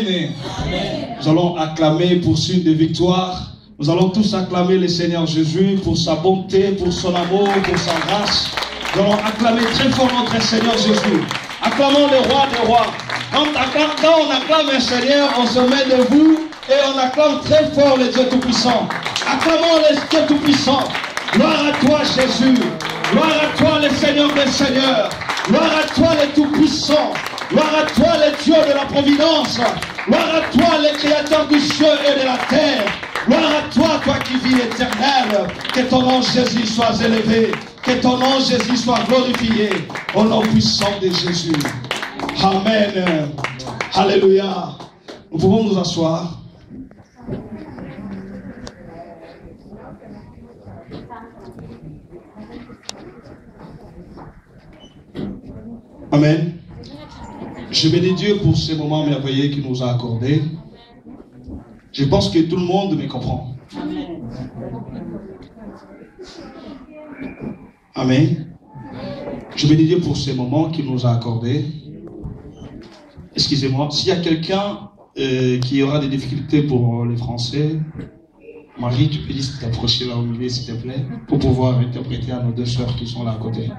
Amen. Nous allons acclamer pour signe de victoire. Nous allons tous acclamer le Seigneur Jésus pour sa bonté, pour son amour, pour sa grâce. Nous allons acclamer très fort notre Seigneur Jésus. Acclamons le roi des rois. Quand on acclame un Seigneur, on se met debout et on acclame très fort le Dieu Tout-Puissant. Acclamons le Dieu Tout-Puissant. Gloire à toi Jésus. Gloire à toi le Seigneur des Seigneurs. Gloire à toi le Tout-Puissant. Gloire à toi le Dieu de la Providence. Gloire à toi le Créateur du ciel et de la terre. Gloire à toi, toi qui vis éternel. Que ton nom Jésus soit élevé. Que ton nom Jésus soit glorifié. Au nom puissant de Jésus. Amen. Alléluia. Nous pouvons nous asseoir. Amen. Je bénis Dieu pour ces moments merveilleux qu'il nous a accordés. Je pense que tout le monde me comprend. Amen. Je bénis Dieu pour ces moments qu'il nous a accordés. Excusez-moi, s'il y a quelqu'un qui aura des difficultés pour les Français, Marie, tu peux juste t'approcher là au milieu, s'il te plaît, pour pouvoir interpréter à nos deux sœurs qui sont là à côté.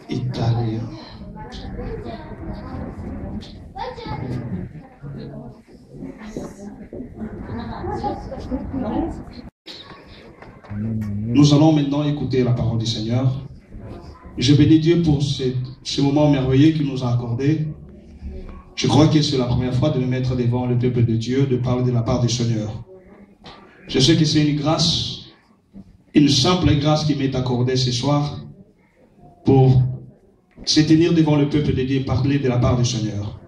Italien. Nous allons maintenant écouter la parole du Seigneur. Je bénis Dieu pour ce moment merveilleux qu'il nous a accordé. Je crois que c'est la première fois de me mettre devant le peuple de Dieu, de parler de la part du Seigneur. Je sais que c'est une grâce, une simple grâce qui m'est accordée ce soir pour se tenir devant le peuple de Dieu et parler de la part du Seigneur.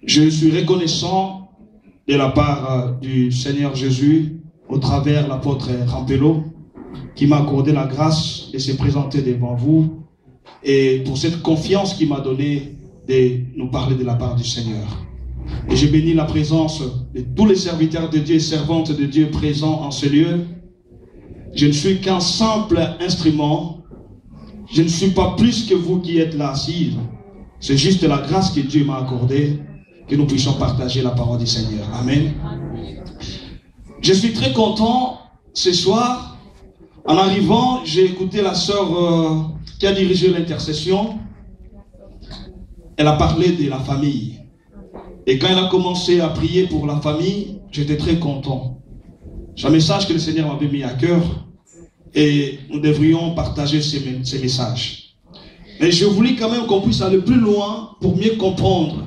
Je suis reconnaissant de la part du Seigneur Jésus au travers l'apôtre Rampello qui m'a accordé la grâce de se présenter devant vous et pour cette confiance qu'il m'a donnée de nous parler de la part du Seigneur. Et je bénis la présence de tous les serviteurs de Dieu et servantes de Dieu présents en ce lieu. Je ne suis qu'un simple instrument. Je ne suis pas plus que vous qui êtes là assis. C'est juste la grâce que Dieu m'a accordée que nous puissions partager la parole du Seigneur. Amen. Je suis très content ce soir. En arrivant, j'ai écouté la sœur qui a dirigé l'intercession. Elle a parlé de la famille. Et quand elle a commencé à prier pour la famille, j'étais très content. C'est un message que le Seigneur m'avait mis à cœur. Et nous devrions partager ces messages. Mais je voulais quand même qu'on puisse aller plus loin pour mieux comprendre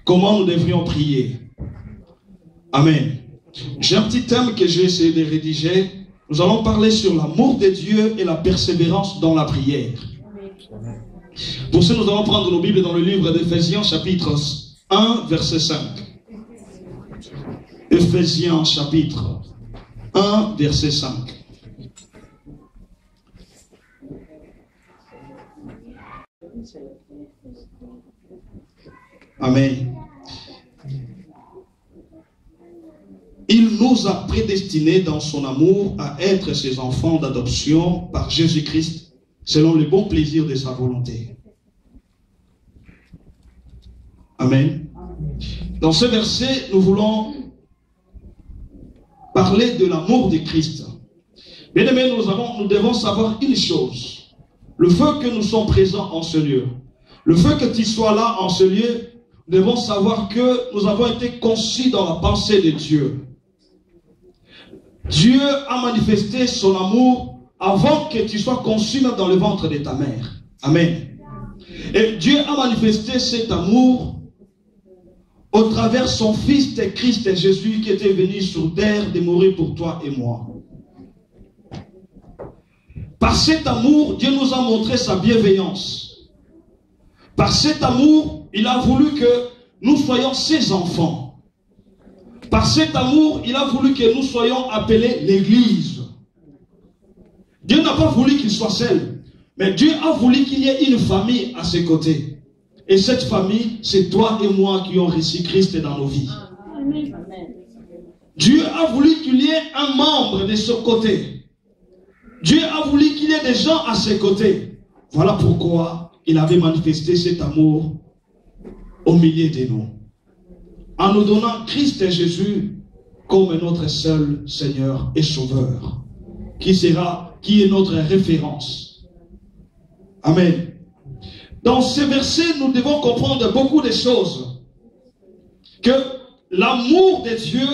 comment nous devrions prier. Amen. J'ai un petit thème que j'ai essayé de rédiger. Nous allons parler sur l'amour de Dieu et la persévérance dans la prière. Pour ça, nous allons prendre nos Bibles dans le livre d'Éphésiens, chapitre 1, verset 5. Éphésiens, chapitre 1, verset 5. Amen. Il nous a prédestinés dans son amour à être ses enfants d'adoption par Jésus-Christ, selon le bon plaisir de sa volonté. Amen. Dans ce verset, nous voulons parler de l'amour de Christ. Bien aimés, nous devons savoir une chose. Le fait que nous sommes présents en ce lieu, le fait que tu sois là en ce lieu, nous devons savoir que nous avons été conçus dans la pensée de Dieu. Dieu a manifesté son amour avant que tu sois conçu même dans le ventre de ta mère. Amen. Et Dieu a manifesté cet amour au travers son Fils de Christ Jésus qui était venu sur terre de mourir pour toi et moi. Par cet amour, Dieu nous a montré sa bienveillance. Par cet amour, il a voulu que nous soyons ses enfants. Par cet amour, il a voulu que nous soyons appelés l'Église. Dieu n'a pas voulu qu'il soit seul, mais Dieu a voulu qu'il y ait une famille à ses côtés. Et cette famille, c'est toi et moi qui ont reçu Christ dans nos vies. Dieu a voulu qu'il y ait un membre de ce côté. Dieu a voulu qu'il y ait des gens à ses côtés. Voilà pourquoi il avait manifesté cet amour au milieu de nous. En nous donnant Christ et Jésus comme notre seul Seigneur et Sauveur, qui est notre référence. Amen. Dans ces versets, nous devons comprendre beaucoup de choses. Que l'amour de Dieu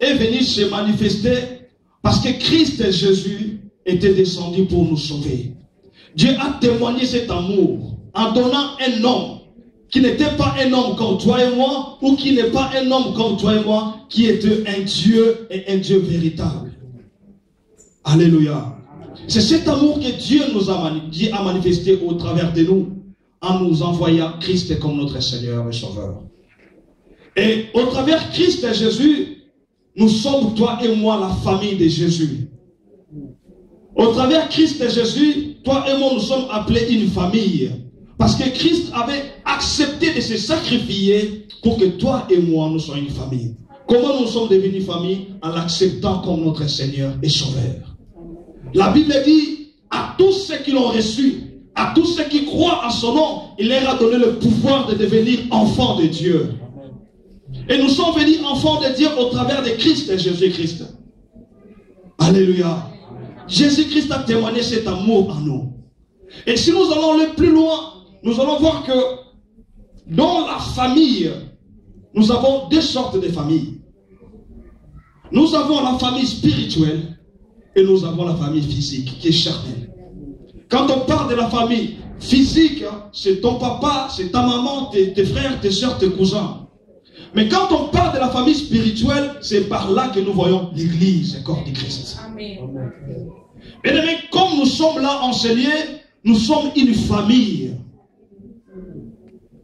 est venu se manifester parce que Christ et Jésus étaient descendus pour nous sauver. Dieu a témoigné cet amour en donnant un homme qui n'était pas un homme comme toi et moi, ou qui n'est pas un homme comme toi et moi, qui était un Dieu et un Dieu véritable. Alléluia. C'est cet amour que Dieu a manifesté au travers de nous, en nous envoyant Christ comme notre Seigneur et Sauveur. Et au travers Christ et Jésus, nous sommes, toi et moi, la famille de Jésus. Au travers Christ et Jésus, toi et moi, nous sommes appelés une famille. Parce que Christ avait accepté de se sacrifier pour que toi et moi, nous soyons une famille. Comment nous sommes devenus famille? En l'acceptant comme notre Seigneur et Sauveur. La Bible dit, à tous ceux qui l'ont reçu, à tous ceux qui croient en son nom, il leur a donné le pouvoir de devenir enfants de Dieu. Et nous sommes venus enfants de Dieu au travers de Christ et Jésus-Christ. Alléluia. Jésus-Christ a témoigné cet amour en nous. Et si nous allons aller plus loin, nous allons voir que dans la famille, nous avons deux sortes de familles. Nous avons la famille spirituelle et nous avons la famille physique qui est charnelle. Quand on parle de la famille physique, c'est ton papa, c'est ta maman, tes frères, tes soeurs, tes cousins. Mais quand on parle de la famille spirituelle, c'est par là que nous voyons l'Église, le corps du Christ. Amen. Mais comme nous sommes là enseignés, nous sommes une famille.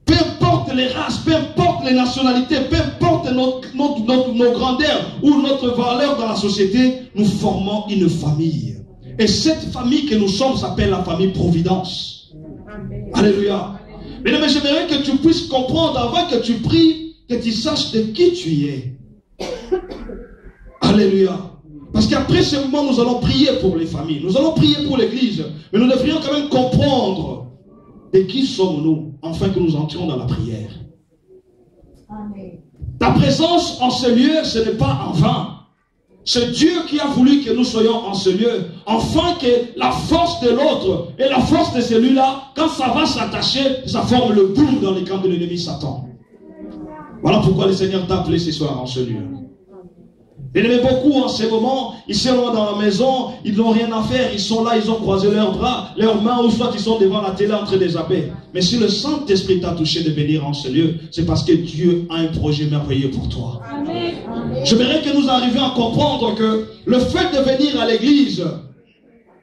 Peu importe les races, peu importe les nationalités, peu importe nos grandeurs ou notre valeur dans la société, nous formons une famille. Et cette famille que nous sommes s'appelle la famille Providence. Amen. Alléluia. Mais j'aimerais que tu puisses comprendre avant que tu pries, que tu saches de qui tu es. Alléluia. Parce qu'après ce moment, nous allons prier pour les familles. Nous allons prier pour l'Église. Mais nous devrions quand même comprendre de qui sommes-nous, afin que nous entrions dans la prière. Amen. Ta présence en ce lieu, ce n'est pas en vain. C'est Dieu qui a voulu que nous soyons en ce lieu, afin que la force de l'autre et la force de celui-là, quand ça va s'attacher, ça forme le boom dans les camps de l'ennemi Satan. Voilà pourquoi le Seigneur t'a appelé ce soir en ce lieu. Il aimait beaucoup en ces moments, ils sont loin dans la maison, ils n'ont rien à faire, ils sont là, ils ont croisé leurs bras, leurs mains, ou soit ils sont devant la télé en train de zapper. Mais si le Saint-Esprit t'a touché de venir en ce lieu, c'est parce que Dieu a un projet merveilleux pour toi. Amen. J'aimerais que nous arrivions à comprendre que le fait de venir à l'église,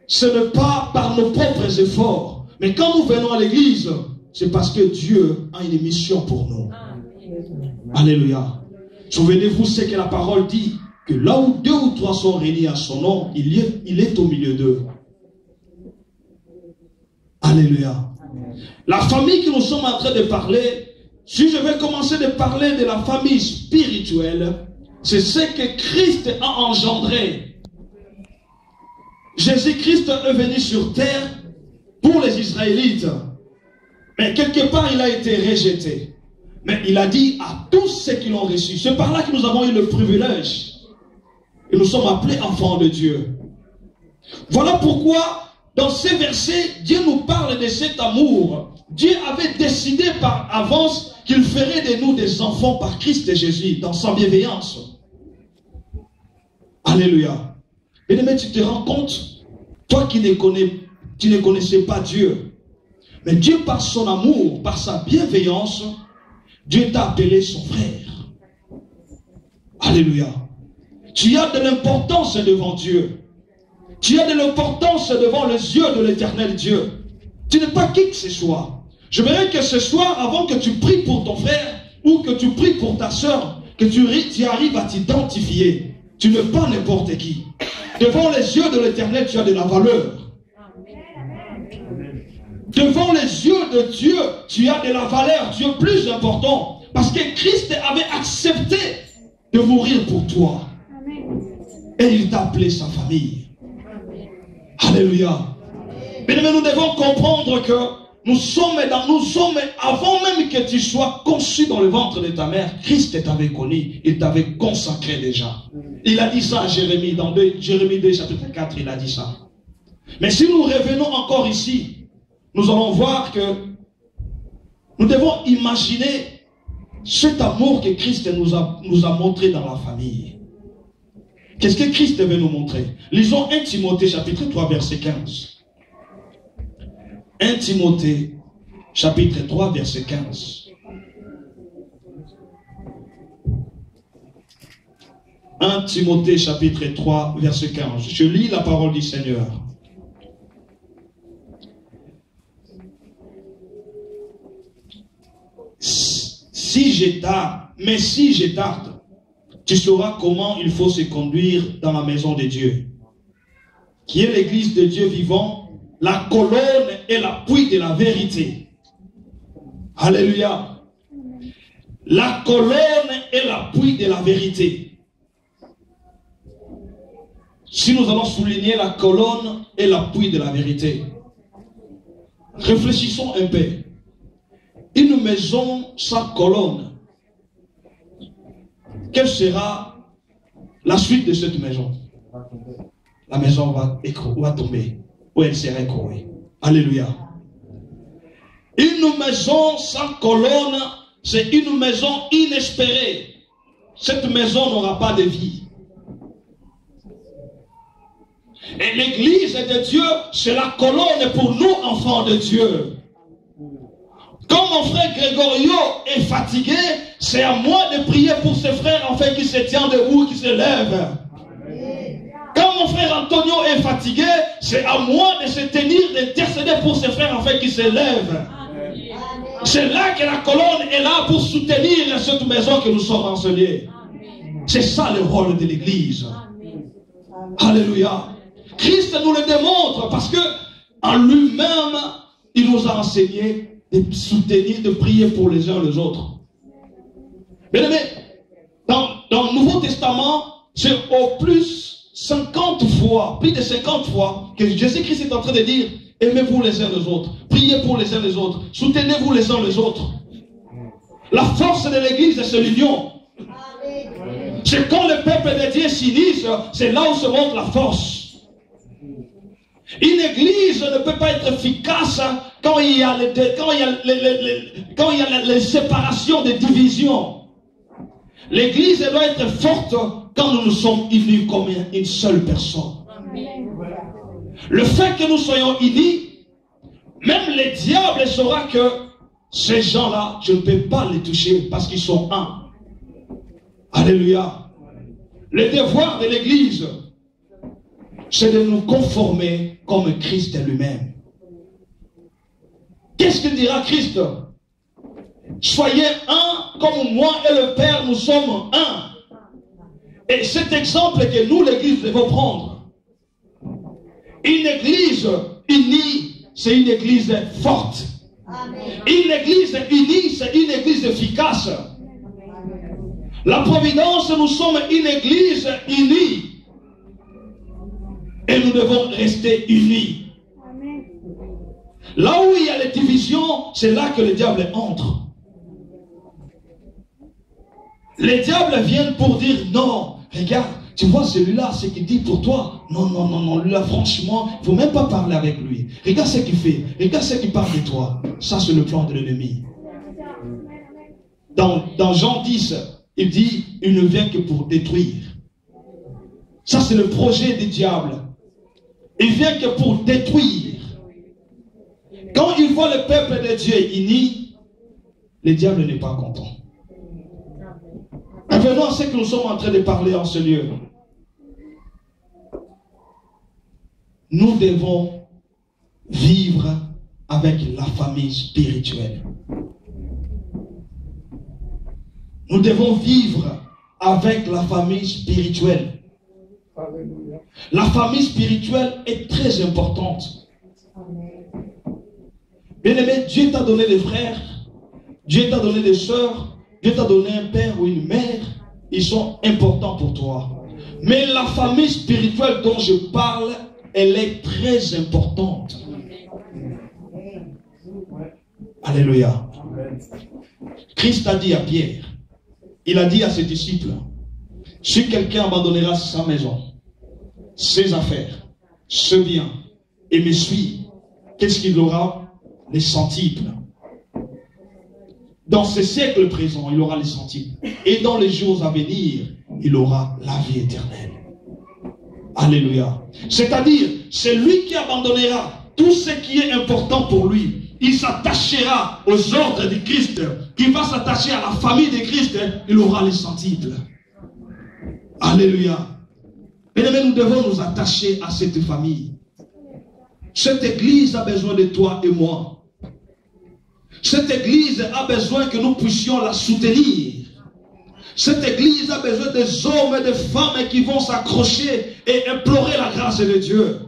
ce n'est pas par nos propres efforts. Mais quand nous venons à l'église, c'est parce que Dieu a une mission pour nous. Amen. Alléluia. Souvenez-vous ce que la parole dit. Que là où 2 ou 3 sont réunis à son nom, il est au milieu d'eux. Alléluia. La famille que nous sommes en train de parler, si je vais commencer de parler de la famille spirituelle, c'est ce que Christ a engendré. Jésus-Christ est venu sur terre pour les Israélites. Mais quelque part, il a été rejeté. Mais il a dit à tous ceux qui l'ont reçu. C'est par là que nous avons eu le privilège. Et nous sommes appelés enfants de Dieu. Voilà pourquoi, dans ces versets, Dieu nous parle de cet amour. Dieu avait décidé par avance qu'il ferait de nous des enfants par Christ et Jésus, dans sa bienveillance. Alléluia. Bien-aimé, tu te rends compte, toi qui ne connaissais pas Dieu, mais Dieu par son amour, par sa bienveillance, Dieu t'a appelé son frère. Alléluia. Tu as de l'importance devant Dieu. Tu as de l'importance devant les yeux de l'éternel Dieu. Tu n'es pas qui que ce soit. J'aimerais que ce soir, avant que tu pries pour ton frère ou que tu pries pour ta soeur, que tu arrives à t'identifier. Tu n'es pas n'importe qui. Devant les yeux de l'éternel, tu as de la valeur. Devant les yeux de Dieu, tu as de la valeur. Tu es plus important. Parce que Christ avait accepté de mourir pour toi. Et il t'a appelé sa famille. Alléluia. Mais nous devons comprendre que nous sommes, avant même que tu sois conçu dans le ventre de ta mère, Christ t'avait connu, il t'avait consacré déjà. Il a dit ça à Jérémie, dans Jérémie 2, chapitre 4, il a dit ça. Mais si nous revenons encore ici, nous allons voir que nous devons imaginer cet amour que Christ nous a montré dans la famille. Qu'est-ce que Christ veut nous montrer? Lisons 1 Timothée, chapitre 3, verset 15. 1 Timothée, chapitre 3, verset 15. 1 Timothée, chapitre 3, verset 15. Je lis la parole du Seigneur. Si je tarde, tu sauras comment il faut se conduire dans la maison de Dieu, qui est l'église de Dieu vivant, la colonne et l'appui de la vérité. Alléluia. La colonne et l'appui de la vérité. Si nous allons souligner la colonne et l'appui de la vérité, réfléchissons un peu. Une maison sans colonne, quelle sera la suite de cette maison? La maison va tomber, ou elle sera écrouée. Alléluia. Une maison sans colonne, c'est une maison inespérée. Cette maison n'aura pas de vie. Et l'église de Dieu, c'est la colonne pour nous, enfants de Dieu. Quand mon frère Grégorio est fatigué, c'est à moi de prier pour ses frères afin qu'il se tienne debout, qu'il se lève. Quand mon frère Antonio est fatigué, c'est à moi de se tenir, d'intercéder pour ses frères afin qu'ils se lèvent. C'est là que la colonne est là pour soutenir cette maison que nous sommes enseignés. C'est ça le rôle de l'église. Alléluia. Christ nous le démontre parce que en lui-même, il nous a enseigné de soutenir, de prier pour les uns les autres. Bien aimé, dans le Nouveau Testament, c'est au plus 50 fois, plus de 50 fois, que Jésus-Christ est en train de dire, aimez-vous les uns les autres, priez pour les uns les autres, soutenez-vous les uns les autres. La force de l'église, c'est l'union. C'est quand le peuple de Dieu s'unit, c'est là où se montre la force. Une église ne peut pas être efficace quand il y a les séparations, des divisions. L'église doit être forte quand nous nous sommes unis comme une seule personne. Le fait que nous soyons unis, même le diable saura que ces gens-là, je ne peux pas les toucher parce qu'ils sont un. Alléluia. Le devoir de l'église, c'est de nous conformer comme Christ lui-même. Qu'est-ce que dira Christ? Soyez un comme moi et le Père, nous sommes un. Et cet exemple que nous, l'église, devons prendre. Une église unie, c'est une église forte. Une église unie, c'est une église efficace. La Providence, nous sommes une église unie. Et nous devons rester unis. Là où il y a les divisions, c'est là que le diable entre. Les diables viennent pour dire non, regarde, tu vois celui-là, ce qu'il dit pour toi. Non, non, non, non, lui là, franchement, il ne faut même pas parler avec lui. Regarde ce qu'il fait, regarde ce qu'il parle de toi. Ça, c'est le plan de l'ennemi. Dans Jean 10, il dit, il ne vient que pour détruire. Ça, c'est le projet du diable. Il vient que pour détruire. Quand il voit le peuple de Dieu uni, le diable n'est pas content. Revenons à ce que nous sommes en train de parler en ce lieu. Nous devons vivre avec la famille spirituelle. Nous devons vivre avec la famille spirituelle. La famille spirituelle est très importante. Bien-aimé, Dieu t'a donné des frères, Dieu t'a donné des sœurs, Dieu t'a donné un père ou une mère, ils sont importants pour toi. Mais la famille spirituelle dont je parle, elle est très importante. Alléluia. Christ a dit à Pierre, il a dit à ses disciples, si quelqu'un abandonnera sa maison, ses affaires, ce bien, et me suit, qu'est-ce qu'il aura? Les centiples. Dans ce siècle présent, il aura les centiples. Et dans les jours à venir, il aura la vie éternelle. Alléluia. C'est-à-dire, c'est lui qui abandonnera tout ce qui est important pour lui. Il s'attachera aux ordres de Christ. Il va s'attacher à la famille de Christ. Il aura les centiples. Alléluia. Bien-aimés, nous devons nous attacher à cette famille. Cette église a besoin de toi et moi. Cette église a besoin que nous puissions la soutenir. Cette église a besoin des hommes et des femmes qui vont s'accrocher et implorer la grâce de Dieu.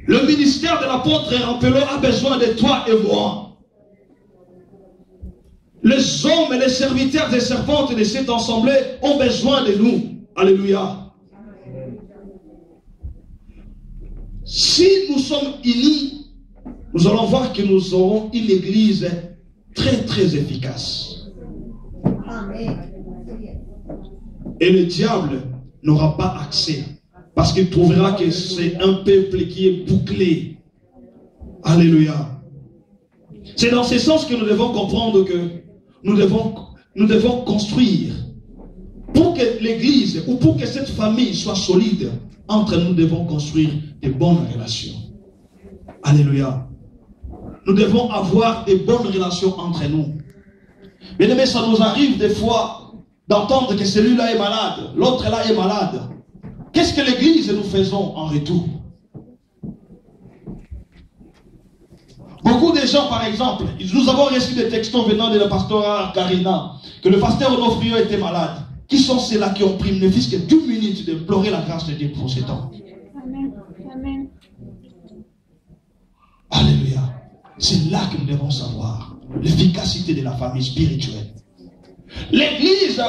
Le ministère de l'apôtre Rampelot a besoin de toi et moi. Les hommes et les serviteurs et servantes de cette assemblée ont besoin de nous. Alléluia. Si nous sommes unis, nous allons voir que nous aurons une église très très efficace. Et le diable n'aura pas accès. Parce qu'il trouvera que c'est un peuple qui est bouclé. Alléluia. C'est dans ce sens que nous devons comprendre que nous devons construire. Pour que l'église ou pour que cette famille soit solide, entre nous devons construire de bonnes relations. Alléluia. Nous devons avoir de bonnes relations entre nous. Bien aimé, ça nous arrive des fois d'entendre que celui-là est malade, l'autre là est malade. Qu'est-ce que l'église nous faisons en retour? Beaucoup de gens, par exemple, nous avons reçu des textos venant de la pasteur Karina, que le pasteur Onofrio était malade. Qui sont ceux-là qui ont pris ne fût-ce que 2 minutes de pleurer la grâce de Dieu pour cet homme? Amen. Amen. Alléluia. C'est là que nous devons savoir l'efficacité de la famille spirituelle. L'église,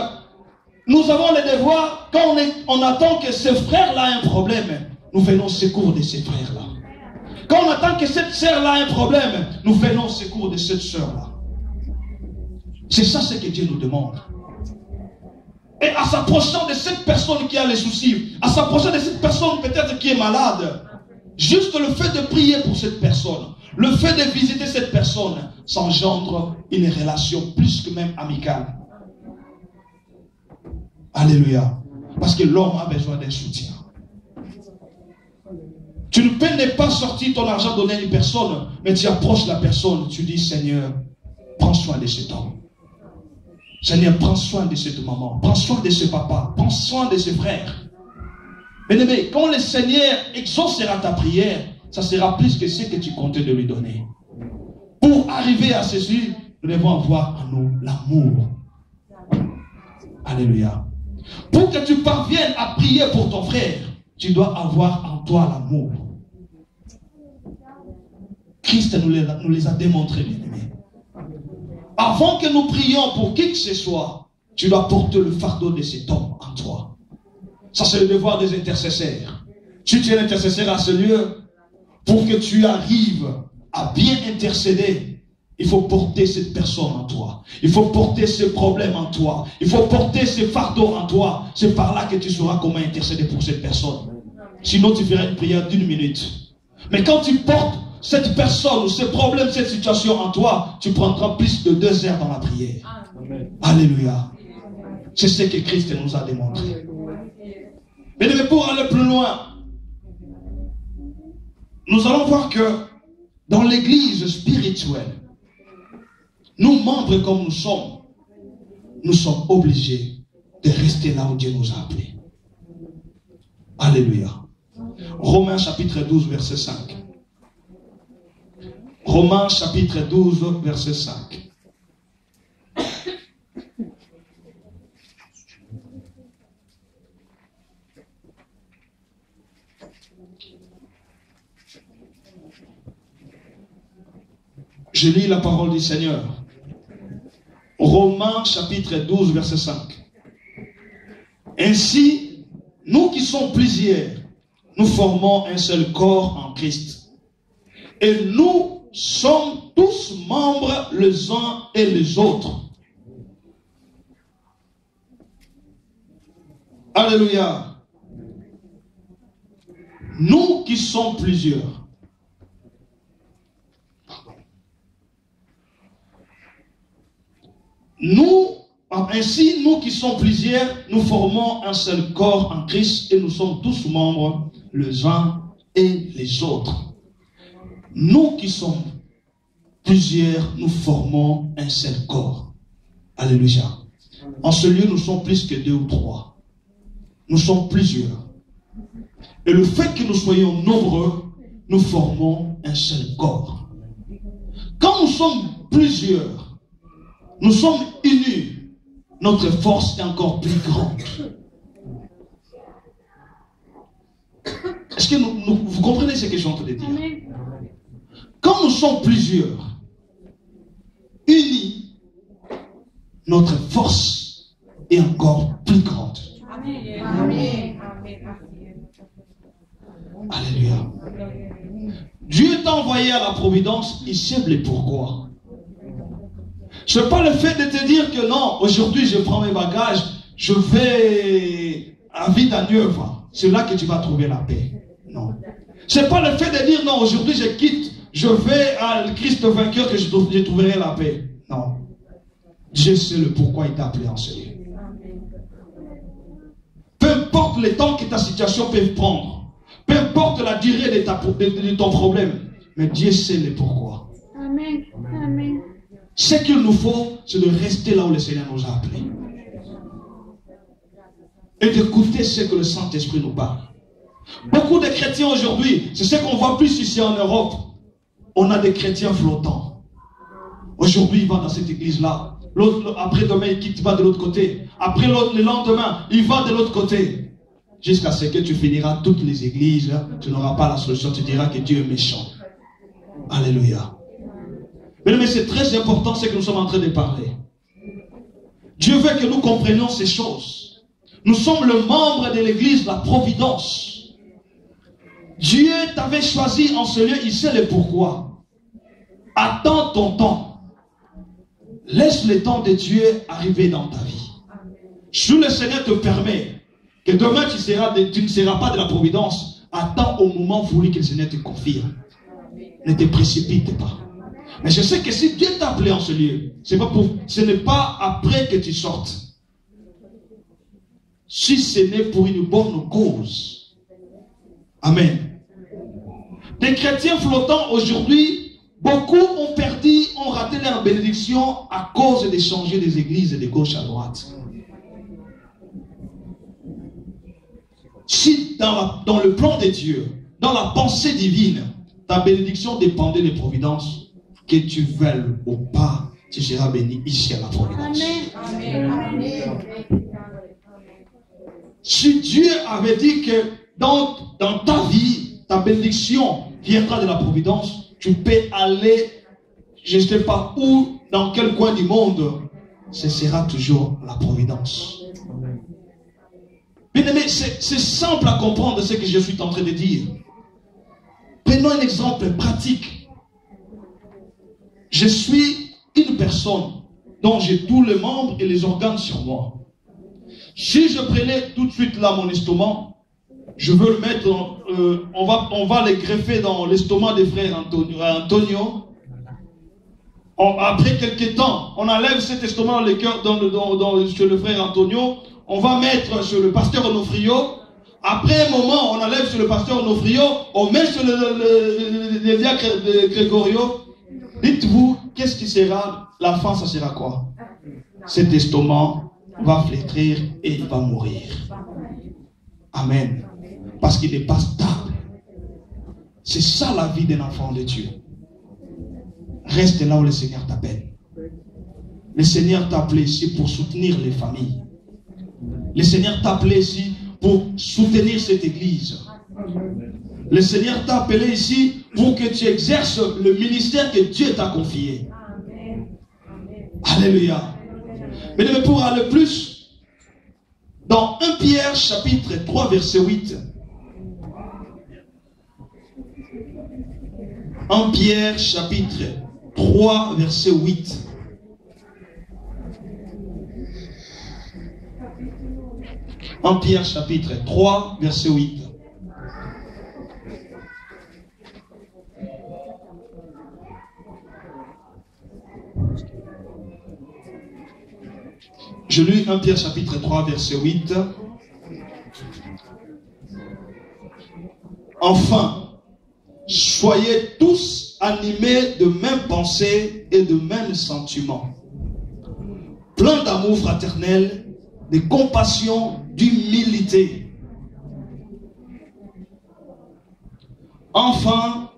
nous avons le devoir, quand on attend que ce frère-là ait un problème, nous venons au secours de ce frère-là. Quand on attend que cette sœur-là ait un problème, nous venons au secours de cette sœur-là. C'est ça ce que Dieu nous demande. Et à s'approchant de cette personne qui a les soucis, à s'approchant de cette personne peut-être qui est malade, juste le fait de prier pour cette personne, le fait de visiter cette personne, s'engendre une relation plus que même amicale. Alléluia. Parce que l'homme a besoin d'un soutien. Tu ne peux ne pas sortir ton argent donner à une personne, mais tu approches la personne, tu dis Seigneur, prends soin de cet homme. Seigneur, prends soin de cette maman, prends soin de ce papa, prends soin de ce frère. Bien-aimé, quand le Seigneur exaucera ta prière, ça sera plus que ce que tu comptais de lui donner. Pour arriver à ceci, nous devons avoir en nous l'amour. Alléluia. Pour que tu parviennes à prier pour ton frère, tu dois avoir en toi l'amour. Christ nous les a démontrés, bien-aimés. Avant que nous prions pour qui que ce soit, tu dois porter le fardeau de cet homme en toi. Ça, c'est le devoir des intercesseurs. Si tu es intercesseur à ce lieu, pour que tu arrives à bien intercéder, il faut porter cette personne en toi. Il faut porter ce problème en toi. Il faut porter ce fardeau en toi. C'est par là que tu sauras comment intercéder pour cette personne. Sinon, tu feras une prière d'1 minute. Mais quand tu portes cette personne ou ce problème, cette situation en toi, tu prendras plus de 2 heures dans la prière. Amen. Alléluia. C'est ce que Christ nous a démontré. Mais pour aller plus loin, nous allons voir que dans l'église spirituelle, nous membres comme nous sommes obligés de rester là où Dieu nous a appelés. Alléluia. Romains chapitre 12, verset 5. Romains chapitre 12, verset 5. Je lis la parole du Seigneur. Romains chapitre 12, verset 5. Ainsi, nous qui sommes plusieurs, nous formons un seul corps en Christ. Et nous sommes tous membres les uns et les autres. Alléluia. Nous qui sommes plusieurs. Ainsi, nous qui sommes plusieurs, nous formons un seul corps en Christ et nous sommes tous membres les uns et les autres. Nous qui sommes plusieurs, nous formons un seul corps. Alléluia. En ce lieu, nous sommes plus que 2 ou 3. Nous sommes plusieurs. Et le fait que nous soyons nombreux, nous formons un seul corps. Quand nous sommes plusieurs, nous sommes unis, notre force est encore plus grande. Est-ce que vous comprenez ce que je suis en train de dire? Quand nous sommes plusieurs, unis, notre force est encore plus grande. Amen. Alléluia. Dieu t'a envoyé à la providence, il sait le pourquoi. Ce n'est pas le fait de te dire que non, aujourd'hui je prends mes bagages, je vais à Vida-Neuve. C'est là que tu vas trouver la paix. Non. Ce n'est pas le fait de dire non, aujourd'hui je quitte, je vais à Christ vainqueur que je trouverai la paix. Non. Dieu sait le pourquoi il t'a appelé en ce lieu. Peu importe le temps que ta situation peut prendre, peu importe la durée de ton problème, mais Dieu sait le pourquoi. Amen. Amen. Ce qu'il nous faut, c'est de rester là où le Seigneur nous a appelés. Et d'écouter ce que le Saint-Esprit nous parle. Beaucoup de chrétiens aujourd'hui, c'est ce qu'on voit plus ici en Europe. On a des chrétiens flottants. Aujourd'hui, il va dans cette église-là. Après-demain, il quitte, il va de l'autre côté. Après le lendemain, il va de l'autre côté. Jusqu'à ce que tu finiras toutes les églises, tu n'auras pas la solution, tu diras que Dieu est méchant. Alléluia. Mais c'est très important ce que nous sommes en train de parler. Dieu veut que nous comprenions ces choses. Nous sommes le membre de l'église, la providence. Dieu t'avait choisi en ce lieu, il sait le pourquoi. Attends ton temps. Laisse le temps de Dieu arriver dans ta vie. Si le Seigneur te permet que demain tu ne seras pas de la providence, attends au moment voulu que le Seigneur te confirme. Ne te précipite pas. Mais je sais que si Dieu t'a appelé en ce lieu, ce n'est pas après que tu sortes. Si ce n'est pour une bonne cause. Amen. Des chrétiens flottants aujourd'hui, beaucoup ont raté leur bénédiction à cause de changer des églises de gauche à droite. Si dans le plan de Dieu, dans la pensée divine, ta bénédiction dépendait de providence, que tu veuilles ou pas, tu seras béni ici à la providence. Amen. Amen. Si Dieu avait dit que dans ta vie, ta bénédiction viendra de la providence, tu peux aller, je ne sais pas où, dans quel coin du monde, ce sera toujours la providence. Bien aimé, c'est simple à comprendre ce que je suis en train de dire. Prenons un exemple pratique. Je suis une personne dont j'ai tous les membres et les organes sur moi. Si je prenais tout de suite là mon estomac, je veux le mettre, on va le greffer dans l'estomac des frères Antonio. Après quelques temps, on enlève cet estomac dans le cœur, sur le frère Antonio. On va mettre sur le pasteur Onofrio. Après un moment, on enlève sur le pasteur Onofrio. On met sur le diacre Grégorio. Dites-vous, qu'est-ce qui sera? La fin, ça sera quoi? Cet estomac va flétrir et il va mourir. Amen. Parce qu'il n'est pas stable. C'est ça la vie d'un enfant de Dieu. Reste là où le Seigneur t'appelle. Le Seigneur t'a appelé ici pour soutenir les familles. Le Seigneur t'a appelé ici pour soutenir cette église. Le Seigneur t'a appelé ici pour que tu exerces le ministère que Dieu t'a confié. Alléluia. Mais pour aller plus, dans 1 Pierre chapitre 3 verset 8, 1 Pierre chapitre 3 verset 8. 1 Pierre chapitre 3 verset 8. Je lis 1 Pierre chapitre 3 verset 8. Enfin, soyez tous animés de mêmes pensées et de mêmes sentiments, pleins d'amour fraternel, de compassion, d'humilité. Enfin,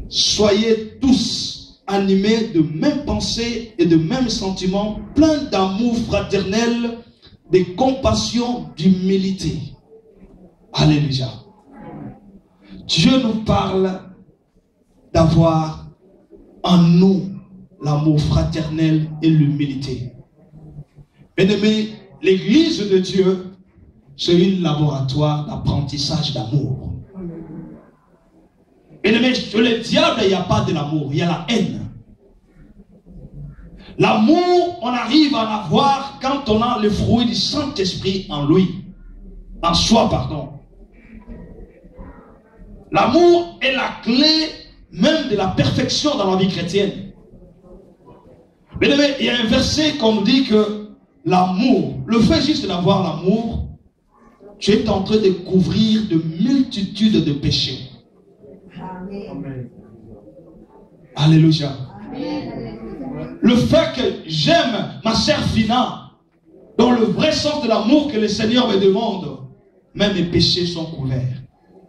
soyez tous animés de mêmes pensées et de mêmes sentiments, pleins d'amour fraternel, de compassion, d'humilité. Alléluia. Dieu nous parle d'avoir en nous l'amour fraternel et l'humilité. Bien-aimés, l'église de Dieu, c'est un laboratoire d'apprentissage d'amour. Bien-aimés, sur le diable, il n'y a pas de l'amour, il y a la haine. L'amour, on arrive à en avoir quand on a le fruit du Saint-Esprit en lui. En soi, pardon. L'amour est la clé même de la perfection dans la vie chrétienne. Mais il y a un verset qu'on nous dit que l'amour, le fait juste d'avoir l'amour, tu es en train de couvrir de multitudes de péchés. Amen. Alléluia. Amen. Le fait que j'aime ma sœur Fina, dans le vrai sens de l'amour que le Seigneur me demande, même mes péchés sont couverts,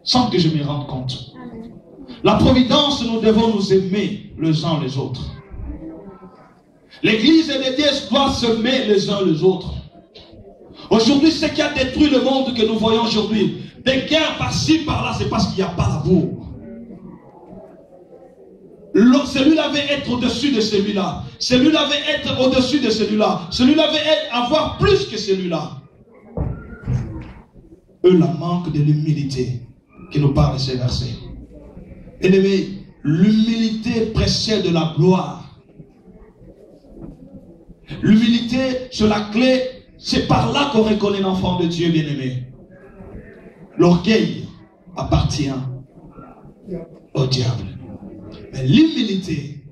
sans que je me rende compte. La providence, nous devons nous aimer les uns les autres. L'église de Dieu doit s'aimer les uns les autres. Aujourd'hui, ce qui a détruit le monde que nous voyons aujourd'hui, des guerres par-ci, par-là, c'est parce qu'il n'y a pas l'amour. Celui-là veut être au-dessus de celui-là. Celui-là veut être au-dessus de celui-là. Celui-là veut avoir plus que celui-là. Eux, la manque de l'humilité qui nous parle de ces versets. Bien-aimés, l'humilité précède de la gloire. L'humilité, c'est la clé. C'est par là qu'on reconnaît l'enfant de Dieu, bien-aimé. L'orgueil appartient au diable. Mais l'humilité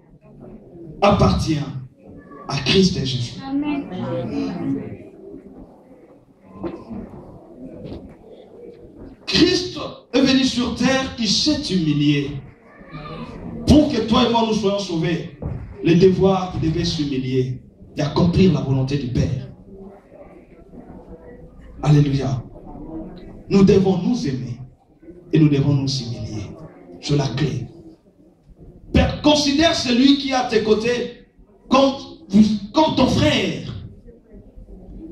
appartient à Christ et Jésus. Amen. Christ est venu sur terre, il s'est humilié. Pour que toi et moi nous soyons sauvés, le devoir devait s'humilier et accomplir la volonté du Père. Alléluia. Nous devons nous aimer et nous devons nous humilier. C'est la clé. Père, considère celui qui est à tes côtés comme ton frère.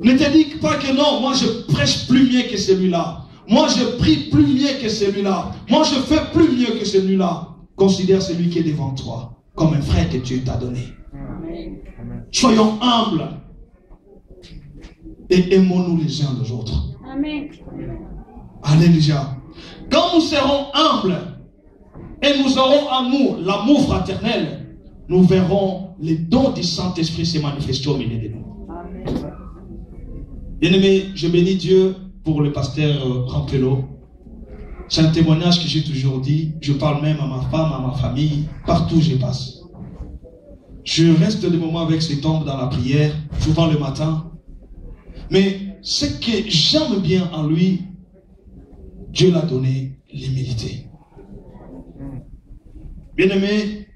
Ne te dis pas que non, moi je prêche plus mieux que celui-là. Moi je prie plus mieux que celui-là. Moi je fais plus mieux que celui-là. Considère celui qui est devant toi comme un frère que Dieu t'a donné. Amen. Soyons humbles et aimons-nous les uns les autres. Amen. Alléluia. Quand nous serons humbles et nous aurons en nous l'amour fraternel, nous verrons les dons du Saint-Esprit se manifester au milieu de nous. Amen. Bien-aimé, je bénis Dieu pour le pasteur Rampello. C'est un témoignage que j'ai toujours dit. Je parle même à ma femme, à ma famille, partout où je passe. Je reste des moments avec cet homme dans la prière, souvent le matin. Mais ce que j'aime bien en lui, Dieu l'a donné l'humilité. Bien-aimé,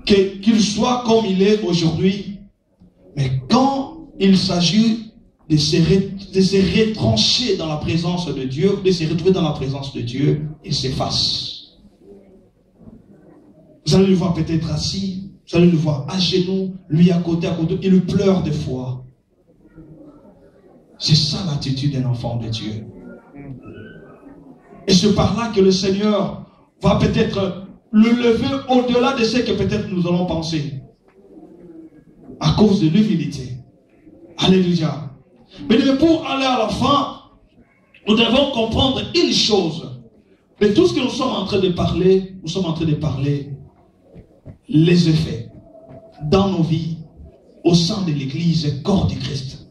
qu'il soit comme il est aujourd'hui, mais quand il s'agit de se retrancher dans la présence de Dieu, de se retrouver dans la présence de Dieu, il s'efface. Vous allez le voir peut-être assis, vous allez le voir à genoux, lui à côté, il pleure des fois. C'est ça l'attitude d'un enfant de Dieu. Et c'est par là que le Seigneur va peut-être le lever au-delà de ce que peut-être nous allons penser. À cause de l'humilité. Alléluia. Mais pour aller à la fin, nous devons comprendre une chose. Mais tout ce que nous sommes en train de parler, les effets dans nos vies, au sein de l'Église, corps du Christ.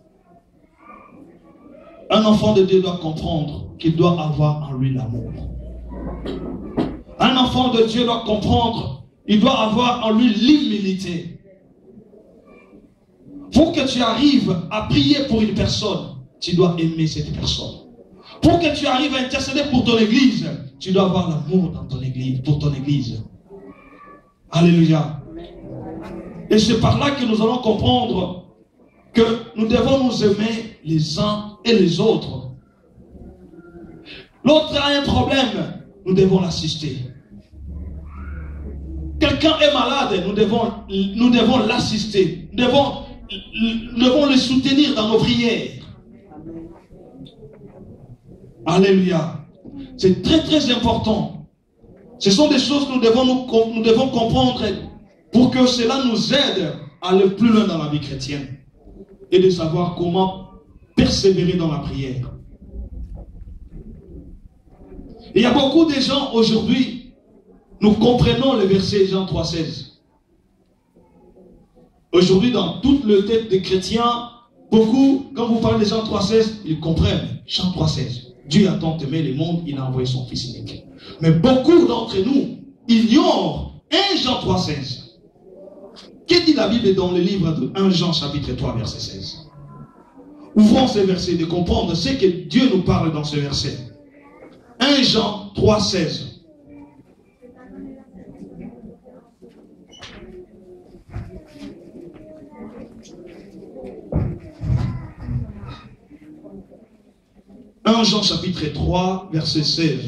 Un enfant de Dieu doit comprendre qu'il doit avoir en lui l'amour. Un enfant de Dieu doit comprendre, il doit avoir en lui l'humilité. Pour que tu arrives à prier pour une personne, tu dois aimer cette personne. Pour que tu arrives à intercéder pour ton église, tu dois avoir l'amour dans ton église, pour ton église. Alléluia. Et c'est par là que nous allons comprendre que nous devons nous aimer les uns et les autres. L'autre a un problème, nous devons l'assister. Quelqu'un est malade, nous devons l'assister. Nous devons le soutenir dans nos prières. Alléluia. C'est très très important. Ce sont des choses que nous devons comprendre pour que cela nous aide à aller plus loin dans la vie chrétienne et de savoir comment persévérer dans la prière. Il y a beaucoup de gens aujourd'hui, nous comprenons le verset Jean 3,16. Aujourd'hui, dans toute le tête des chrétiens, beaucoup, quand vous parlez de Jean 3,16, ils comprennent Jean 3,16. Dieu a tant aimé le monde, il a envoyé son Fils unique. Mais beaucoup d'entre nous ignorent 1 Jean 3,16. Qu'est-ce que dit la Bible dans le livre de 1 Jean chapitre 3 verset 16? Ouvrons ce verset de comprendre ce que Dieu nous parle dans ce verset. 1 Jean 3,16. Jean chapitre 3 verset 16.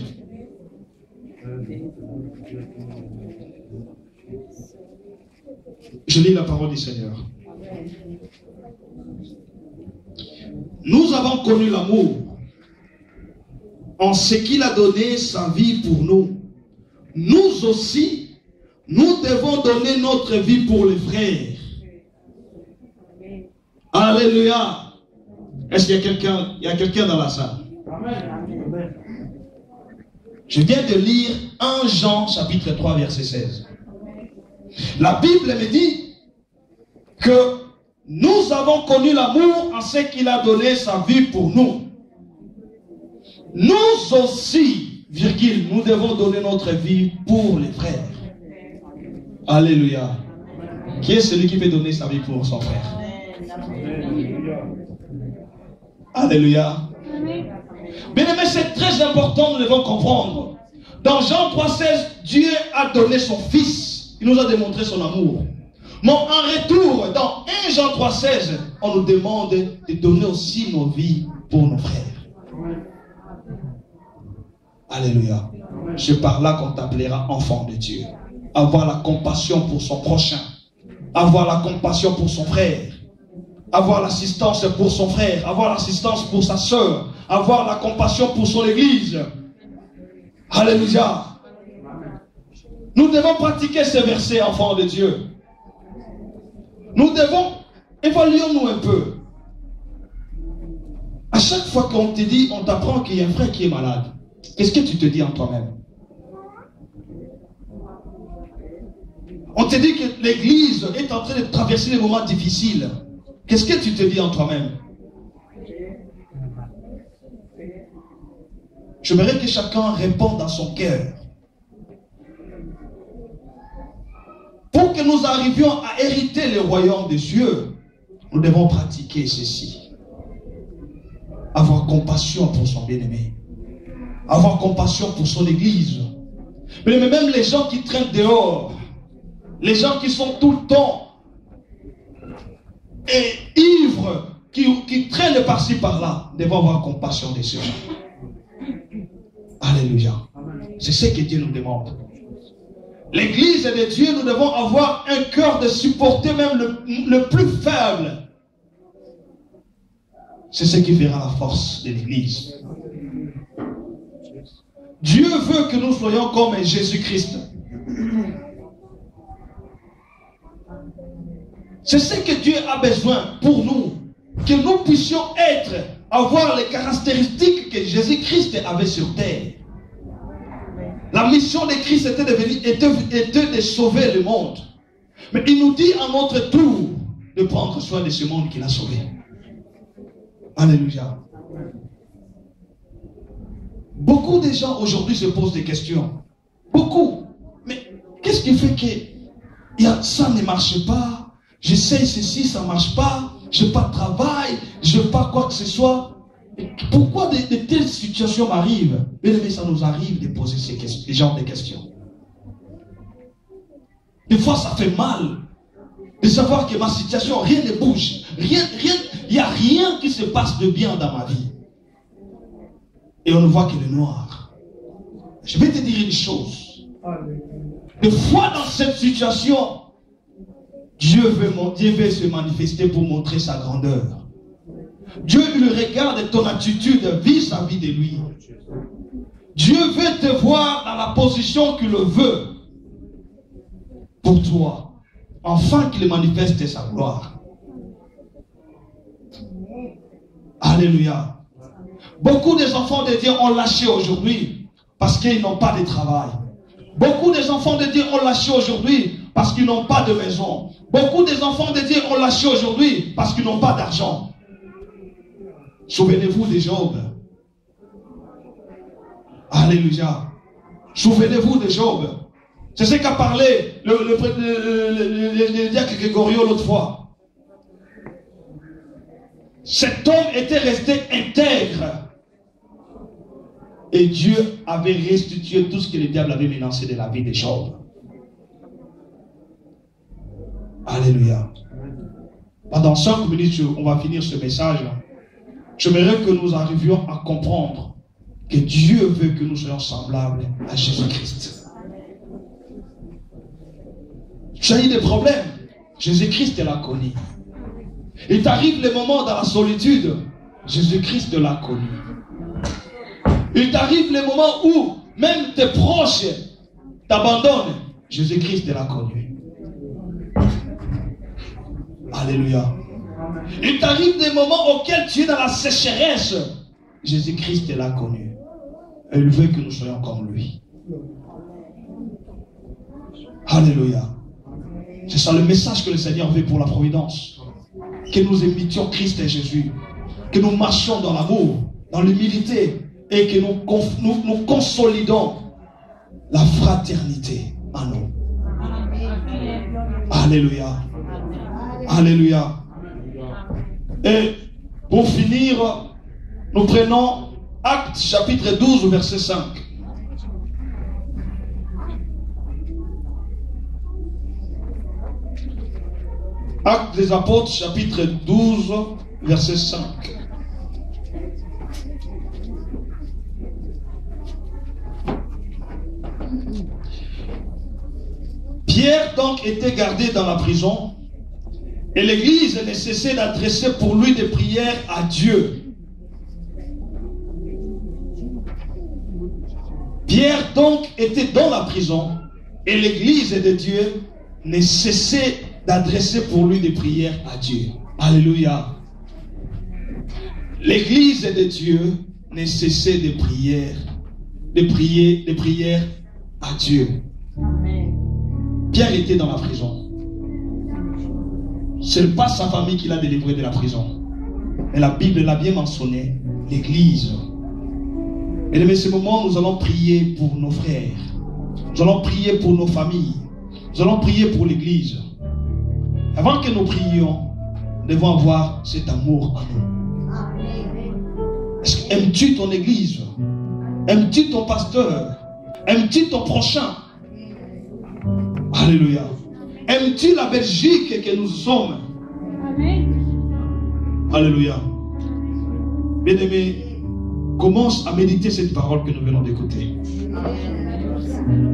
Je lis la parole du Seigneur. Nous avons connu l'amour en ce qu'il a donné sa vie pour nous. Nous aussi, nous devons donner notre vie pour les frères. Alléluia. Est-ce qu'il y a quelqu'un dans la salle? Amen. Je viens de lire 1 Jean chapitre 3 verset 16. La Bible me dit que nous avons connu l'amour en ce qu'il a donné sa vie pour nous. Nous aussi, virgule, nous devons donner notre vie pour les frères. Alléluia. Qui est celui qui peut donner sa vie pour son frère? Alléluia. Bien aimé, c'est très important, nous devons comprendre. Dans Jean 3,16, Dieu a donné son Fils. Il nous a démontré son amour. Mais en retour, dans 1 Jean 3,16, on nous demande de donner aussi nos vies pour nos frères. Alléluia. C'est par là qu'on t'appellera enfant de Dieu. Avoir la compassion pour son prochain. Avoir la compassion pour son frère. Avoir l'assistance pour son frère. Avoir l'assistance pour sa soeur. Avoir la compassion pour son église. Alléluia. Nous devons pratiquer ces versets, enfants de Dieu. Nous devons, évaluons-nous un peu. À chaque fois qu'on te dit, on t'apprend qu'il y a un frère qui est malade, qu'est-ce que tu te dis en toi-même? On te dit que l'église est en train de traverser des moments difficiles. Qu'est-ce que tu te dis en toi-même? J'aimerais que chacun réponde dans son cœur. Pour que nous arrivions à hériter le royaume des cieux, nous devons pratiquer ceci. Avoir compassion pour son bien-aimé. Avoir compassion pour son église. Mais même les gens qui traînent dehors, les gens qui sont tout le temps ivres, qui traînent par-ci par-là, devons avoir compassion de ces gens. Alléluia. C'est ce que Dieu nous demande. L'église de Dieu, nous devons avoir un cœur de supporter même le plus faible. C'est ce qui fera la force de l'église. Dieu veut que nous soyons comme Jésus-Christ. C'est ce que Dieu a besoin pour nous. Que nous puissions avoir les caractéristiques que Jésus-Christ avait sur terre. La mission de Christ était de sauver le monde. Mais il nous dit à notre tour de prendre soin de ce monde qu'il a sauvé. Alléluia. Beaucoup de gens aujourd'hui se posent des questions. Beaucoup. Mais qu'est-ce qui fait que ça ne marche pas? J'essaye ceci, ça ne marche pas. Je n'ai pas de travail. Je n'ai pas quoi que ce soit. Pourquoi de telles situations m'arrivent? Mais ça nous arrive de poser ces genres de questions. Des fois, ça fait mal de savoir que ma situation, rien ne bouge. Il n'y a rien qui se passe de bien dans ma vie. Et on ne voit que le noir. Je vais te dire une chose. Des fois, dans cette situation, Dieu veut se manifester pour montrer sa grandeur. Dieu, il regarde ton attitude vis-à-vis de lui. Dieu veut te voir dans la position qu'il veut pour toi, afin qu'il manifeste sa gloire. Alléluia. Beaucoup des enfants de Dieu ont lâché aujourd'hui parce qu'ils n'ont pas de travail. Beaucoup des enfants de Dieu ont lâché aujourd'hui parce qu'ils n'ont pas de maison. Beaucoup des enfants de Dieu ont lâché aujourd'hui parce qu'ils n'ont pas d'argent. Souvenez-vous de Job. Alléluia. Souvenez-vous de Job. C'est ce qu'a parlé le diacre Grégorio l'autre fois. Cet homme était resté intègre. Et Dieu avait restitué tout ce que le diable avait menacé de la vie de Job. Alléluia. Pendant 5 minutes, on va finir ce message. J'aimerais que nous arrivions à comprendre que Dieu veut que nous soyons semblables à Jésus-Christ. Tu as eu des problèmes, Jésus-Christ l'a connu. Il t'arrive les moments dans la solitude, Jésus-Christ l'a connu. Il t'arrive les moments où même tes proches t'abandonnent, Jésus-Christ l'a connu. Alléluia. Il t'arrive des moments auxquels tu es dans la sécheresse. Jésus-Christ l'a connu. Et il veut que nous soyons comme lui. Alléluia. C'est ça le message que le Seigneur veut pour la providence. Que nous imitions Christ et Jésus. Que nous marchions dans l'amour, dans l'humilité. Et que nous consolidons la fraternité en nous. Alléluia. Alléluia. Et pour finir, nous prenons Actes chapitre 12, verset 5. Actes des Apôtres, chapitre 12, verset 5. Pierre donc était gardé dans la prison. Et l'église ne cessait d'adresser pour lui des prières à Dieu. Pierre donc était dans la prison et l'église de Dieu ne cessait d'adresser pour lui des prières à Dieu. Alléluia. L'église de Dieu ne cessait de prières à Dieu. Pierre était dans la prison. Ce n'est pas sa famille qui l'a délivré de la prison. Mais la Bible l'a bien mentionné, l'église. Et dans ce moment, nous allons prier pour nos frères. Nous allons prier pour nos familles. Nous allons prier pour l'église. Avant que nous prions, nous devons avoir cet amour en nous. Aimes-tu ton église? Aimes-tu ton pasteur? Aimes-tu ton prochain? Alléluia. Aimes-tu la Belgique que nous sommes? Amen. Alléluia. Bien-aimé, commence à méditer cette parole que nous venons d'écouter.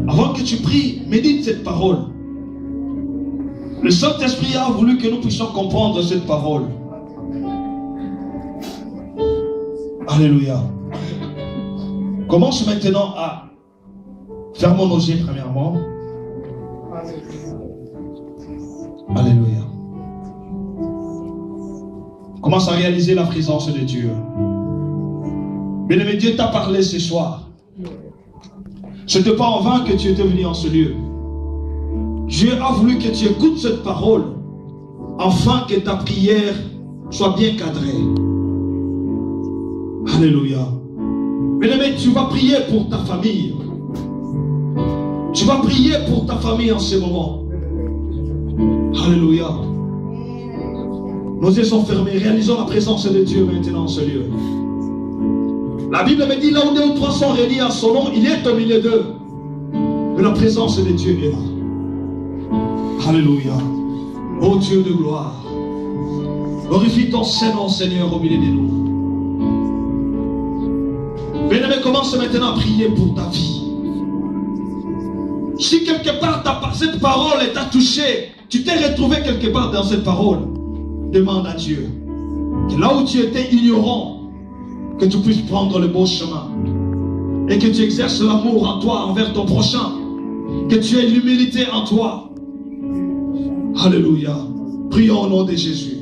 Avant que tu pries, médite cette parole. Le Saint-Esprit a voulu que nous puissions comprendre cette parole. Alléluia. Commence maintenant à fermer nos yeux premièrement. Alléluia. Commence à réaliser la présence de Dieu. Bien-aimé, Dieu t'a parlé ce soir. Ce n'était pas en vain que tu étais venu en ce lieu. Dieu a voulu que tu écoutes cette parole afin que ta prière soit bien cadrée. Alléluia. Bien-aimé, tu vas prier pour ta famille. Tu vas prier pour ta famille en ce moment. Alléluia. Nos yeux sont fermés. Réalisons la présence de Dieu maintenant en ce lieu. La Bible me dit, là où 2 ou 3 sont réunis à son nom, il est au milieu d'eux. Mais la présence de Dieu est là. Alléluia. Ô Dieu de gloire, glorifie ton Saint-Nom, Seigneur, au milieu de nous. Bien-aimé, commence maintenant à prier pour ta vie. Si quelque part cette parole t'a touché, tu t'es retrouvé quelque part dans cette parole, demande à Dieu que là où tu étais ignorant, que tu puisses prendre le bon chemin et que tu exerces l'amour en toi envers ton prochain, que tu aies l'humilité en toi. Alléluia. Prions au nom de Jésus.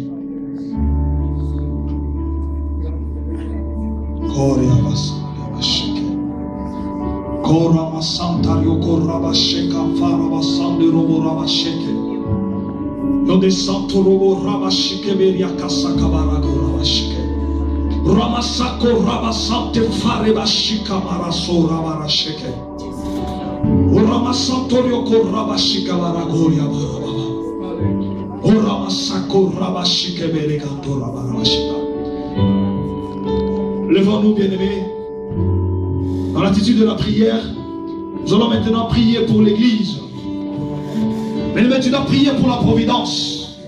Ramasako Rabasante Farebashika Maraso Rabarasheke Ramasantorio Korabashika Baragoria Barababa Ramasako Rabashike Beregato Rabarashika. Levons-nous, bien-aimés, dans l'attitude de la prière. Nous allons maintenant prier pour l'église. Bien-aimé, tu dois prier pour la providence.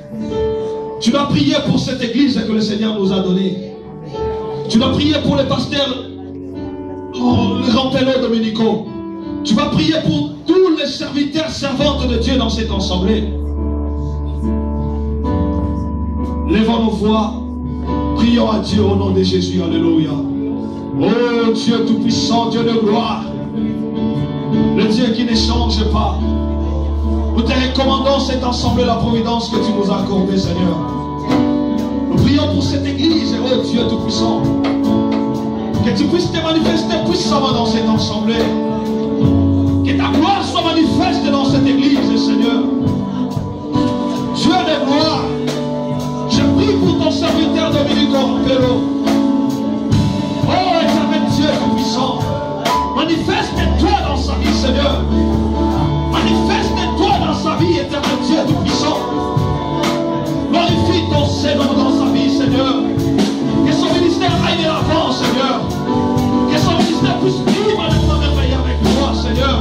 Tu dois prier pour cette église que le Seigneur nous a donnée. Tu vas prier pour les pasteurs, les rappeleurs dominicaux. Tu vas prier pour tous les serviteurs, servantes de Dieu dans cette assemblée. Levons nos voix, prions à Dieu au nom de Jésus. Alléluia. Oh Dieu tout-puissant, Dieu de gloire, le Dieu qui ne change pas. Nous te recommandons cette assemblée, la providence que tu nous as accordée, Seigneur. Nous prions pour cette église, oh Dieu tout-puissant, que tu puisses te manifester puissamment dans cette assemblée. Que ta gloire soit manifeste dans cette église, Seigneur. Dieu de gloire, je prie pour ton serviteur Dominique Orpero. Oh éternel Dieu tout-puissant, manifeste-toi dans sa vie, Seigneur. Manifeste-toi dans sa vie, éternel Dieu tout-puissant. Glorifie ton Seigneur dans sa vie, Seigneur. Que son ministère aille de l'avant, Seigneur. Que son ministère puisse vivre de ta merveille avec toi, Seigneur.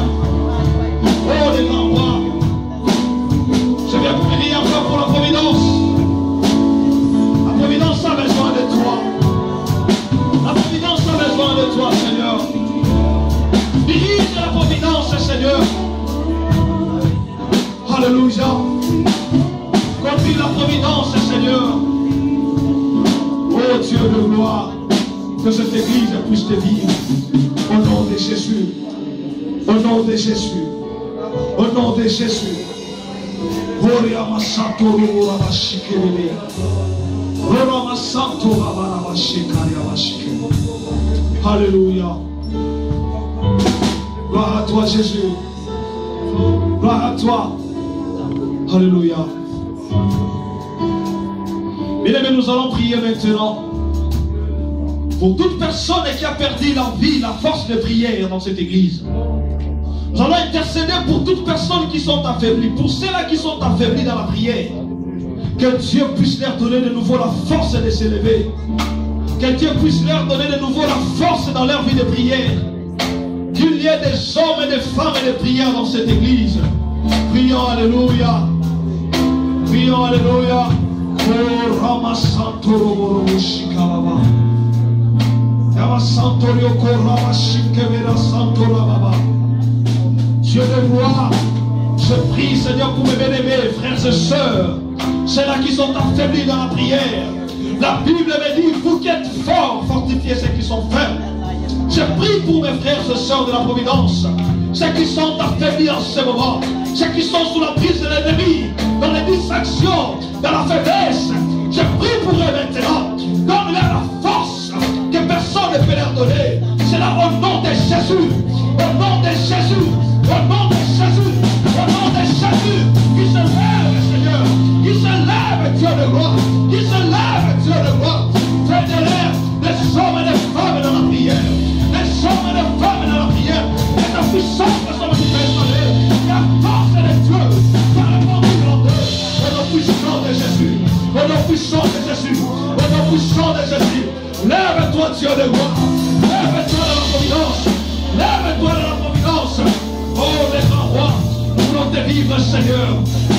Oh, les grands rois. Je viens prier encore pour la providence. La providence a besoin de toi. La providence a besoin de toi, Seigneur. Dirige la providence, Seigneur. Alléluia. Conduis la providence, Seigneur. Oh Dieu de gloire, que cette église puisse te vivre. Au nom de Jésus. Au nom de Jésus. Au nom de Jésus. Alléluia. Gloire à toi, Jésus. Gloire à toi. Alléluia. Bien-aimés, nous allons prier maintenant pour toute personne qui a perdu l'envie, la force de prière dans cette église. Nous allons intercéder pour toutes personnes qui sont affaiblies, pour ceux-là qui sont affaiblis dans la prière. Que Dieu puisse leur donner de nouveau la force de s'élever. Que Dieu puisse leur donner de nouveau la force dans leur vie de prière. Qu'il y ait des hommes et des femmes et de prière dans cette église. Prions, alléluia. Prions, alléluia. Oh, Ramasanto Roboro Shikalaba. Ramasanto Ryoko Ramashikevera Santo Rababa. Dieu de gloire, je prie, Seigneur, pour mes bien-aimés, frères et sœurs, ceux-là qui sont affaiblis dans la prière. La Bible me dit, vous qui êtes forts, fortifiez ceux qui sont faibles. Je prie pour mes frères et sœurs de la providence, ceux qui sont affaiblis en ce moment, ceux qui sont sous la prise de l'ennemi, dans les distractions, dans la faiblesse. Je prie pour eux maintenant. Donne-leur la force que personne ne peut leur donner. C'est là au nom de Jésus. au nom de Jésus, au nom de Jésus, au nom de Jésus, qui se lève, Seigneur, qui se lève, Dieu de gloire, qui se lève, Dieu de gloire. Fédère des hommes et des femmes dans la prière, des hommes et des femmes dans la prière, et la puissance de son manifestation, la force de Dieu, par le nom du grandeur, au nom puissant de Jésus, au nom puissant de Jésus, au nom puissant de Jésus. Lève-toi, Dieu de gloire, lève-toi dans la providence, lève-toi dans la providence. Oh, les grands rois, nous voulons te vivre, Seigneur.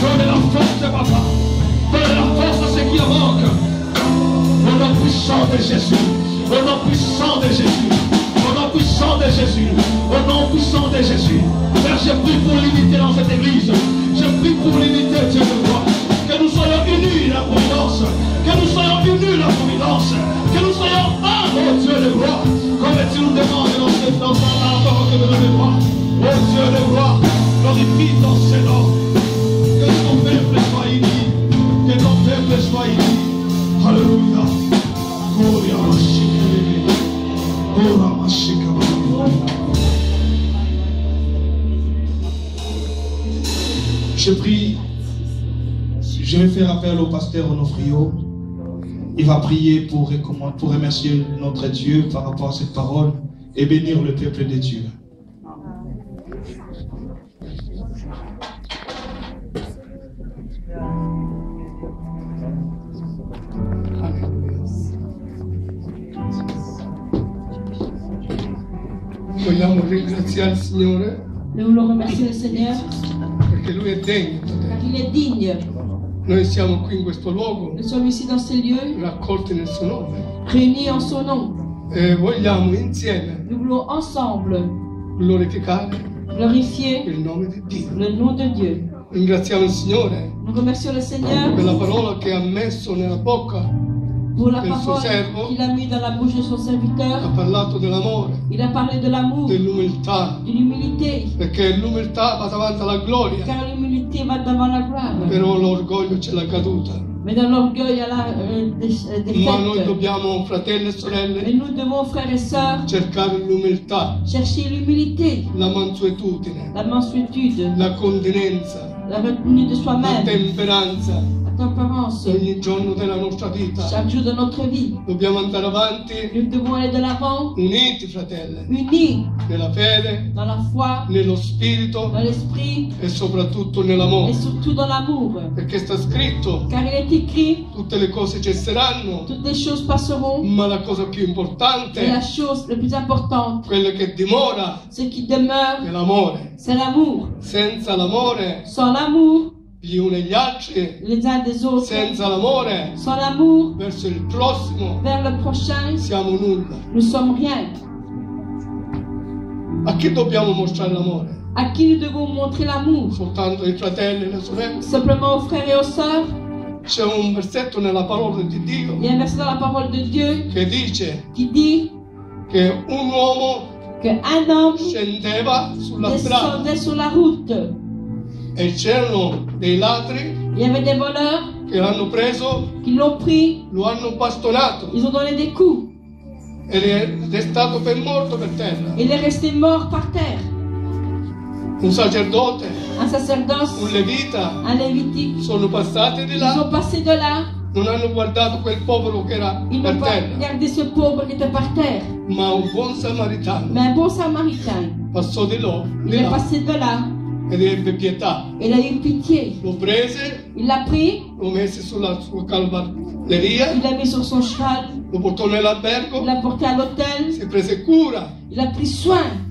Donne la force, papa, donne la force à ceux qui en manquent. Au nom puissant de Jésus, au nom puissant de Jésus, au nom puissant de Jésus, au nom puissant de Jésus. Père, je prie pour l'unité dans cette église. Je prie pour l'unité, Dieu de gloire. Que nous soyons unis, la providence. Que nous soyons unis, la providence. Que nous soyons un, oh Dieu de gloire. Comme tu nous demandes dans la parole que nous devons voir. Oh Dieu de gloire, glorifie ton Seigneur. Que ton peuple soit uni. Que ton peuple soit uni. Alléluia. Gloria a Mashika. Gloria a Mashika. Je prie. Je vais faire appel au pasteur Onofrio. Il va prier pour remercier notre Dieu par rapport à cette parole et bénir le peuple de Dieu. Vogliamo ringraziare il Signore Nous voulons remercier le Seigneur perché Lui è degno. car il est digne. Noi siamo qui in questo luogo, Nous sommes ici dans ce lieu, raccolti nel suo nome, réunis en son nom. e vogliamo insieme Nous voulons ensemble glorificare glorifier il nome di Dio. le nom de Dieu. Ringraziamo il Signore Nous remercions le Seigneur per la parola che ha messo nella bocca, pour la del suo parole servo, qu'il a mis dans la bouche de son ha serviteur. parlato dell'amore, Il a parlé de l'amour, de dell'umiltà, l'humilité, perché l'umiltà va davanti alla gloria, car l'humilité va devant la gloire. però l'orgoglio ce l'ha caduta. Mais dans l'orgueil, il y a la Ma noi défaite. dobbiamo, fratelli e Et sorelle, nous devons, frères et sœurs, cercare l'umiltà, chercher l'humilité, la mansuetudine, la mansuétude, la continenza, la retenue de la soi-même, temperanza la tempérance, ogni giorno della nostra vita. chaque jour de notre vie. Dobbiamo andare avanti Nous devons aller de l'avant, uniti, fratelli, unis nella fede, dans la foi, nello spirito dans l'esprit e soprattutto et nell'amore. surtout dans l'amour. Perché sta scritto, Car il est écrit, tutte le cose cesseranno, toutes les choses passeront, ma la cosa più et la importante, chose la plus importante, quella che dimora, ce qui demeure, è l'amore. c'est l'amour. Senza l'amore Sans l'amour, gli uni e gli altri, les uns des autres, senza l'amore sans l'amour, verso il prossimo, vers le prochain, siamo nulla. nous sommes rien. A chi dobbiamo mostrare l'amore? À qui nous devons montrer l'amour? Soltanto ai fratelli e alle sorelle? Simplement aux frères et aux sœurs. C'è un versetto nella parola di Dio Il y a un verset dans la parole de Dieu che dice qui dit che un uomo qu'un homme scendeva sulla strada descendait sur la route. e c'erano dei ladri Il y avait des voleurs che l'hanno preso, qui l'ont pris, lo hanno bastonato ils ont donné des coups. ed è restato per morto per terra. Il est resté mort par terre. Un sacerdote, Un sacerdoce, un levita un lévitique, sono passati di ils là, sont passés de là. non hanno guardato quel povero che era Ils per n'ont pas terra, regardé ce pauvre qui était par terre. ma un buon samaritano Mais un bon samaritain, passò di il est là passé de là. ed ebbe pietà. Il a eu pitié. Lo prese, Il l'a pris, lo mise sulla sua cavalleria, il l'a mis sur son cheval, lo portò nell'albergo, il l'a porté à l'hôtel, si prese cura il a pris soin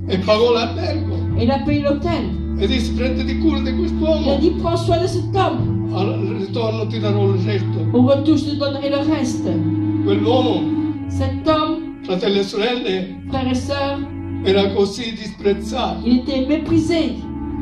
e pagò l'albergo et il a payé l'hôtel. e disse prenditi cura di Il a quest'uomo, dit prends soin de cet homme. al ritorno ti darò il resto. Au retour, je te donnerai le reste. Quell'uomo, Cet homme, fratelli e sorelle, frères et sœurs, era così disprezzato, il était méprisé,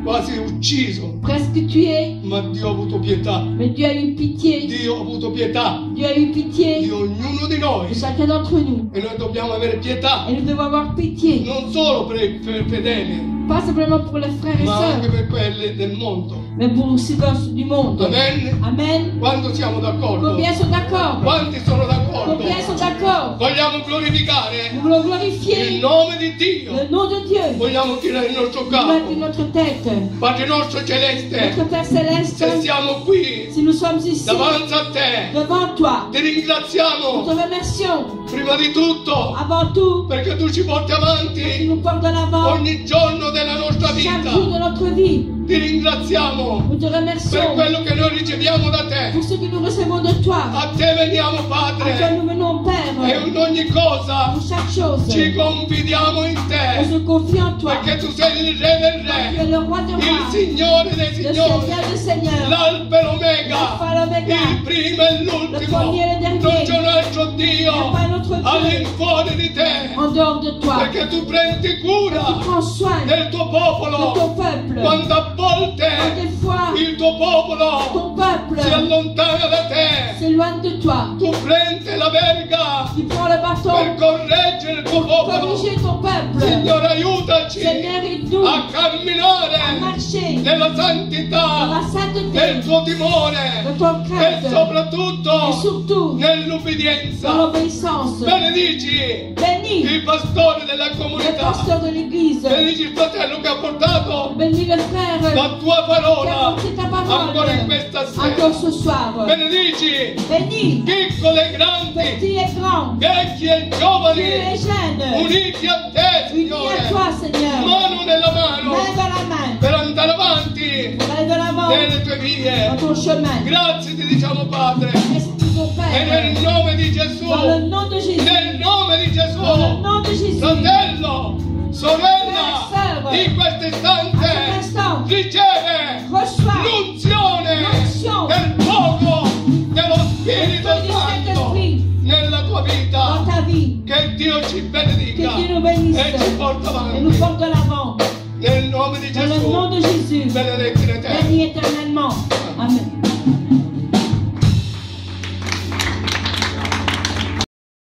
quasi ucciso, presque tué. ma Dio ha avuto pietà. Mais Dieu a eu pitié. Dio ha avuto pietà Dieu a eu di pitié ognuno di de noi chacun d'entre nous. e noi dobbiamo avere pietà Et nous devons avoir pitié, non solo per i fedeli, pas simplement pour les frères et ma anche sœurs, per quelli del mondo. mais pour aussi ceux du monde. Amen? Amen. Quando siamo d'accordo? Combien sont d'accord? Quanti sono d'accordo? d'accordo. Combien sont d'accord? Vogliamo glorificare Nous voulons il glorifier nome di Dio. le nom de Dieu. Vogliamo tirare il nostro Nous mettre capo. notre tête. Padre nostro celeste, Notre Père se Céleste, siamo qui si nous sommes ici davanti a te, devant toi, ti nous ringraziamo te remercions prima di tutto avant tout perché tu ci porti qui avanti nous porte en avant ogni giorno della nostra chaque vita. jour de notre vie. Ti ringraziamo Nous te per remercions quello che noi riceviamo da te. pour ce que nous recevons de toi. A te veniamo, À toi Padre, nous venons, e Père, in ogni cosa pour chaque chose. ci confidiamo in On te, se confie en toi. perché tu sei il Re del Tu es Re, le roi de il rois, Signore dei le Signori, Seigneur des seigneurs, l'Alfa e l'Omega, l'Alpha et l'Oméga, il primo e le l'ultimo. premier et le Non dernier. c'è un altro Il n'y a Dio pas un autre Dieu all'infuori di te, en dehors de toi. perché tu prendi cura Tu prends soin del tuo de popolo. ton peuple. Quando a Quand volte des fois il tuo popolo ton peuple si allontana da te, s'éloigne de toi, tu prendi la verga tu prends le per bâton correggere il tuo pour popolo. corriger ton peuple. Signore, aiutaci Seigneur, aide-nous a à camminare marcher nella dans santità la sainteté del tuo de timore ton e crainte et soprattutto surtout dans nell'ubbidienza. l'obéissance. Benedici Bénis il pastore della le comunità. pasteur de l'église. Benedici il fratello che ha portato Bénis le frère la tua qui a parola porté ta ancora in parole questa sera. encore ce soir. Benedici Bénis piccoli e grandi, petits et grands, vecchi e vieux giovani, et jeunes, uniti a te, unis à Signore, toi, Seigneur. mano nella mano, Main dans la main, per andare avanti pour aller de l'avant nelle tue vie. dans ton chemin. Grazie ti diciamo, Padre, Merci, ton e Père. nel nome di Gesù, Dans le nom de Jésus. nel nome di Dans le Gesù, nom de Jésus. fratello, sorella, in questo À cet istante instant, riceve reçois l'unzione l'onction del fuoco dello le Spirito feu du Santo Saint-Esprit nella tua dans vita. ta vie. Che Dio ci benedica Que Dieu nous bénisse e ci porta et nous avanti. porte de l'avant. Nel nome di Dans le nom Gesù, de Jésus, benedetti in te. bénis éternellement.